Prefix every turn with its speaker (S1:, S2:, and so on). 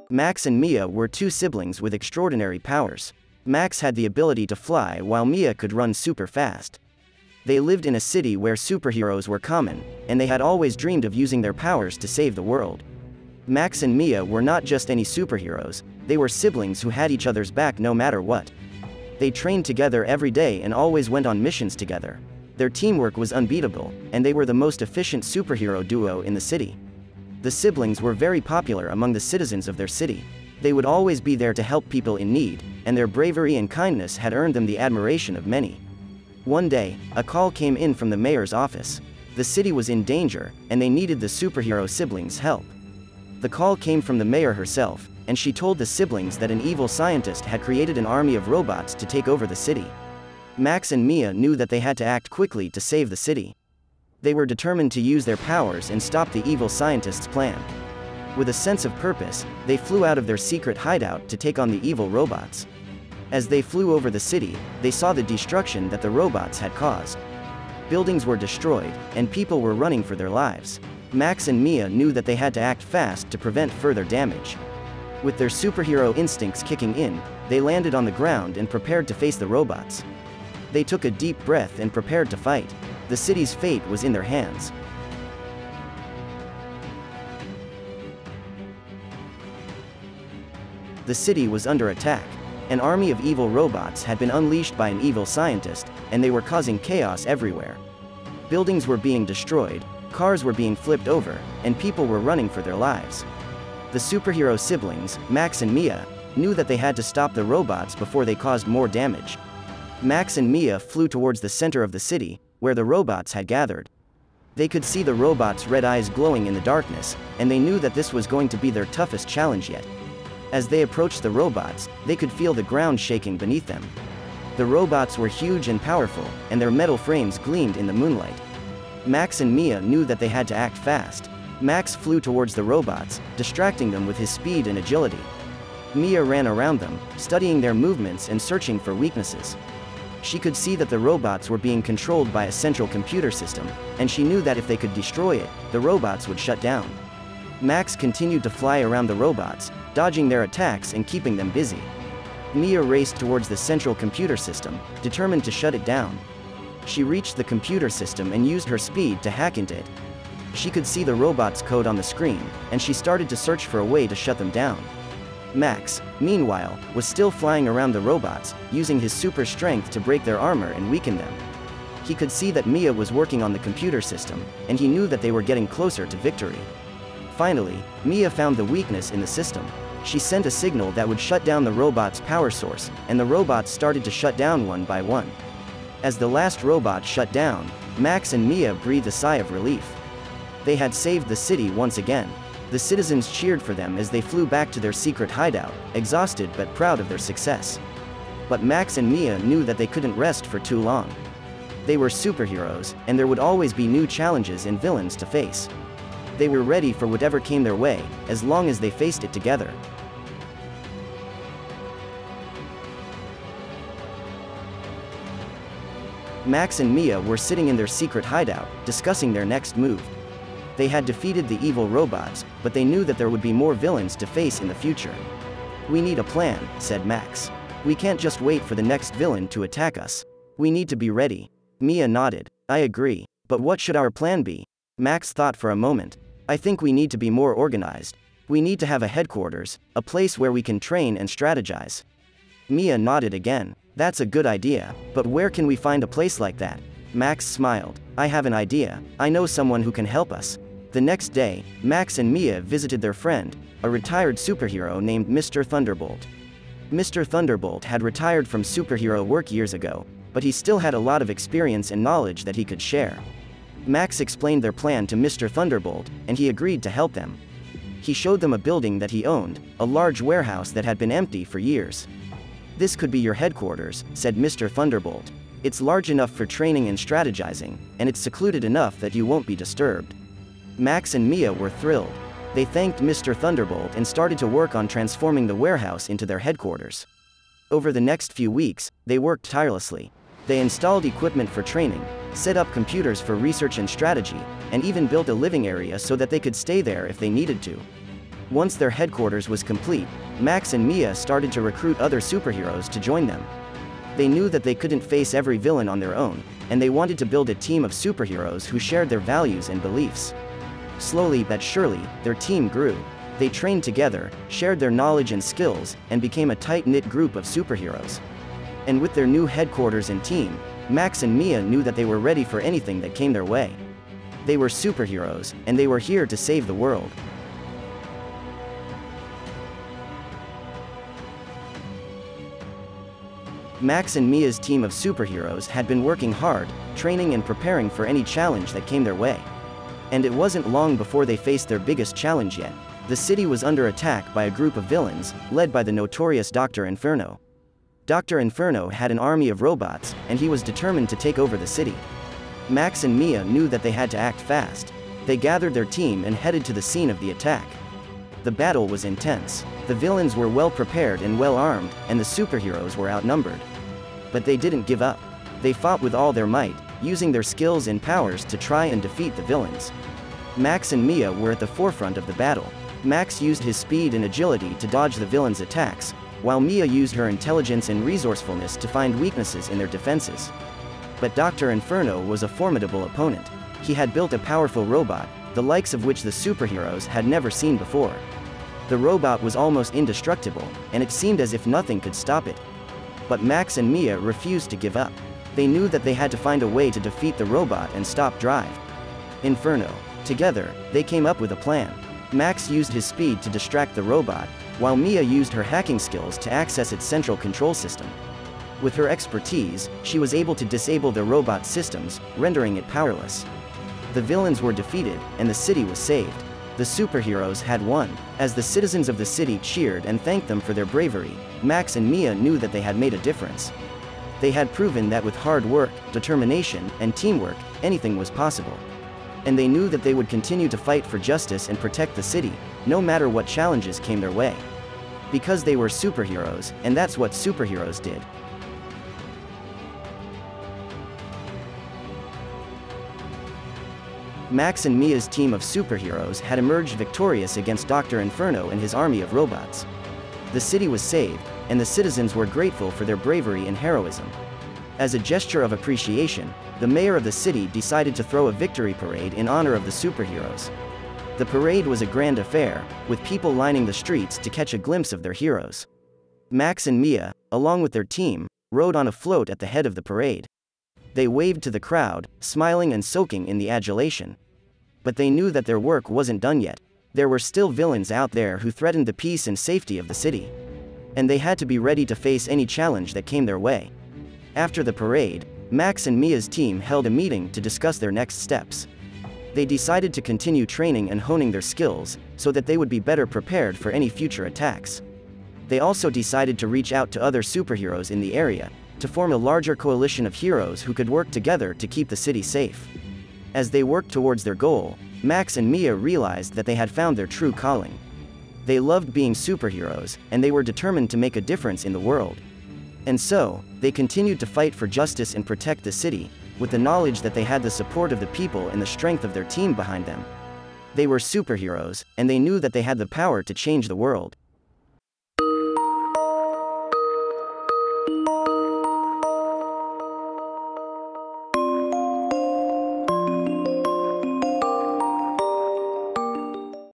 S1: Max and Mia were two siblings with extraordinary powers. Max had the ability to fly while Mia could run super fast. They lived in a city where superheroes were common, and they had always dreamed of using their powers to save the world. Max and Mia were not just any superheroes, they were siblings who had each other's back no matter what. They trained together every day and always went on missions together. Their teamwork was unbeatable, and they were the most efficient superhero duo in the city. The siblings were very popular among the citizens of their city. They would always be there to help people in need, and their bravery and kindness had earned them the admiration of many. One day, a call came in from the mayor's office. The city was in danger, and they needed the superhero siblings' help. The call came from the mayor herself, and she told the siblings that an evil scientist had created an army of robots to take over the city. Max and Mia knew that they had to act quickly to save the city. They were determined to use their powers and stop the evil scientist's plan. With a sense of purpose, they flew out of their secret hideout to take on the evil robots. As they flew over the city, they saw the destruction that the robots had caused. Buildings were destroyed, and people were running for their lives. Max and Mia knew that they had to act fast to prevent further damage. With their superhero instincts kicking in, they landed on the ground and prepared to face the robots. They took a deep breath and prepared to fight. The city's fate was in their hands. The city was under attack. An army of evil robots had been unleashed by an evil scientist, and they were causing chaos everywhere. Buildings were being destroyed, cars were being flipped over, and people were running for their lives. The superhero siblings, Max and Mia, knew that they had to stop the robots before they caused more damage. Max and Mia flew towards the center of the city, where the robots had gathered. They could see the robots' red eyes glowing in the darkness, and they knew that this was going to be their toughest challenge yet. As they approached the robots, they could feel the ground shaking beneath them. The robots were huge and powerful, and their metal frames gleamed in the moonlight. Max and Mia knew that they had to act fast. Max flew towards the robots, distracting them with his speed and agility. Mia ran around them, studying their movements and searching for weaknesses. She could see that the robots were being controlled by a central computer system, and she knew that if they could destroy it, the robots would shut down. Max continued to fly around the robots, dodging their attacks and keeping them busy. Mia raced towards the central computer system, determined to shut it down. She reached the computer system and used her speed to hack into it. She could see the robots' code on the screen, and she started to search for a way to shut them down. Max, meanwhile, was still flying around the robots, using his super strength to break their armor and weaken them. He could see that Mia was working on the computer system, and he knew that they were getting closer to victory. Finally, Mia found the weakness in the system. She sent a signal that would shut down the robot's power source, and the robots started to shut down one by one. As the last robot shut down, Max and Mia breathed a sigh of relief. They had saved the city once again. The citizens cheered for them as they flew back to their secret hideout, exhausted but proud of their success. But Max and Mia knew that they couldn't rest for too long. They were superheroes, and there would always be new challenges and villains to face. They were ready for whatever came their way, as long as they faced it together. Max and Mia were sitting in their secret hideout, discussing their next move. They had defeated the evil robots, but they knew that there would be more villains to face in the future. "We need a plan," said Max. "We can't just wait for the next villain to attack us. We need to be ready." Mia nodded. "I agree. But what should our plan be?" Max thought for a moment. "I think we need to be more organized. We need to have a headquarters, a place where we can train and strategize." Mia nodded again. "That's a good idea, but where can we find a place like that?" Max smiled. "I have an idea. I know someone who can help us." The next day, Max and Mia visited their friend, a retired superhero named Mr. Thunderbolt. Mr. Thunderbolt had retired from superhero work years ago, but he still had a lot of experience and knowledge that he could share. Max explained their plan to Mr. Thunderbolt, and he agreed to help them. He showed them a building that he owned, a large warehouse that had been empty for years. "This could be your headquarters," said Mr. Thunderbolt. "It's large enough for training and strategizing, and it's secluded enough that you won't be disturbed." Max and Mia were thrilled. They thanked Mr. Thunderbolt and started to work on transforming the warehouse into their headquarters. Over the next few weeks, they worked tirelessly. They installed equipment for training, set up computers for research and strategy, and even built a living area so that they could stay there if they needed to. Once their headquarters was complete, Max and Mia started to recruit other superheroes to join them. They knew that they couldn't face every villain on their own, and they wanted to build a team of superheroes who shared their values and beliefs. Slowly but surely, their team grew. They trained together, shared their knowledge and skills, and became a tight-knit group of superheroes. And with their new headquarters and team, Max and Mia knew that they were ready for anything that came their way. They were superheroes, and they were here to save the world. Max and Mia's team of superheroes had been working hard, training and preparing for any challenge that came their way. And it wasn't long before they faced their biggest challenge yet. The city was under attack by a group of villains, led by the notorious Dr. Inferno. Dr. Inferno had an army of robots, and he was determined to take over the city. Max and Mia knew that they had to act fast. They gathered their team and headed to the scene of the attack. The battle was intense. The villains were well prepared and well armed, and the superheroes were outnumbered. But they didn't give up. They fought with all their might, using their skills and powers to try and defeat the villains. Max and Mia were at the forefront of the battle. Max used his speed and agility to dodge the villains' attacks, while Mia used her intelligence and resourcefulness to find weaknesses in their defenses. But Dr. Inferno was a formidable opponent. He had built a powerful robot, the likes of which the superheroes had never seen before. The robot was almost indestructible, and it seemed as if nothing could stop it. But Max and Mia refused to give up. They knew that they had to find a way to defeat the robot and stop Drive. Inferno. Together, they came up with a plan. Max used his speed to distract the robot, while Mia used her hacking skills to access its central control system. With her expertise, she was able to disable the robot's systems, rendering it powerless. The villains were defeated, and the city was saved. The superheroes had won. As the citizens of the city cheered and thanked them for their bravery, Max and Mia knew that they had made a difference. They had proven that with hard work, determination, and teamwork, anything was possible. And they knew that they would continue to fight for justice and protect the city, no matter what challenges came their way. Because they were superheroes, and that's what superheroes did. Max and Mia's team of superheroes had emerged victorious against Dr. Inferno and his army of robots. The city was saved, and the citizens were grateful for their bravery and heroism. As a gesture of appreciation, the mayor of the city decided to throw a victory parade in honor of the superheroes. The parade was a grand affair, with people lining the streets to catch a glimpse of their heroes. Max and Mia, along with their team, rode on a float at the head of the parade. They waved to the crowd, smiling and soaking in the adulation. But they knew that their work wasn't done yet. There were still villains out there who threatened the peace and safety of the city. And they had to be ready to face any challenge that came their way. After the parade, Max and Mia's team held a meeting to discuss their next steps. They decided to continue training and honing their skills, so that they would be better prepared for any future attacks. They also decided to reach out to other superheroes in the area, to form a larger coalition of heroes who could work together to keep the city safe. As they worked towards their goal, Max and Mia realized that they had found their true calling. They loved being superheroes, and they were determined to make a difference in the world. And so, they continued to fight for justice and protect the city, with the knowledge that they had the support of the people and the strength of their team behind them. They were superheroes, and they knew that they had the power to change the world.